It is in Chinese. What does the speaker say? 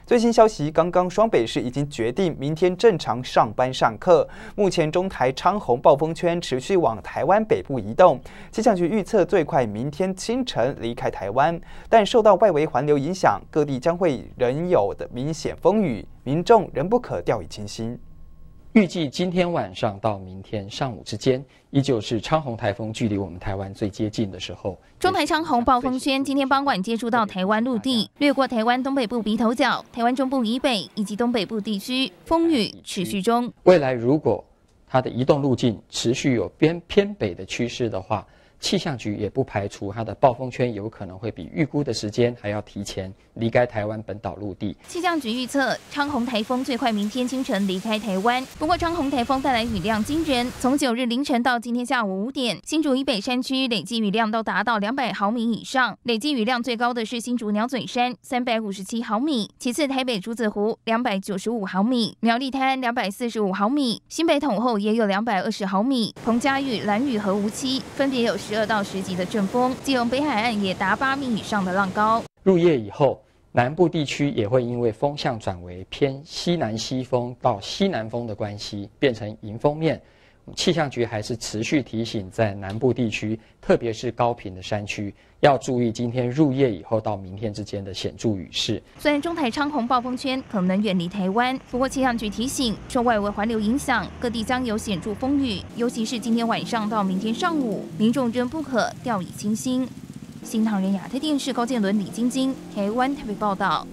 最新消息，刚刚双北市已经决定明天正常上班上课。目前中台昌洪暴风圈持续往台湾北部移动，气象局预测最快明天清晨离开台湾，但受到外围环流影响，各地将会仍有的明显风雨，民众仍不可掉以轻心。预计今天晚上到明天上午之间，依旧是昌洪台风距离我们台湾最接近的时候。中台昌洪暴风圈今天傍晚接触到台湾陆地，掠过台湾东北部鼻头角、台湾中部以北以及东北部地区，风雨持续中。未来如果它的移动路径持续有偏北的趋势的话，气象局也不排除它的暴风圈有可能会比预估的时间还要提前离开台湾本岛陆地。气象局预测，昌洪台风最快明天清晨离开台湾。不过，昌洪台风带来雨量惊人，从9日凌晨到今天下午5点，新竹以北山区累计雨量都达到200毫米以上。累计雨量最高的是新竹鸟嘴山357毫米，其次台北竹子湖295毫米，苗栗泰安245毫米，新北统后也有220毫米。彭佳屿、兰屿和梧栖分别有12到10级的阵风，基隆北海岸也达8米以上的浪高。入夜以后，南部地区也会因为风向转为偏西南西风到西南风的关系，变成迎风面。气象局还是持续提醒，在南部地区，特别是高屏的山区，要注意今天入夜以后到明天之间的显著雨势。虽然中台昌洪暴风圈可能远离台湾，不过气象局提醒，受外围环流影响，各地将有显著风雨，尤其是今天晚上到明天上午，民众仍不可掉以轻心。新唐人亚太电视高建伦、李晶晶，台湾台北报道。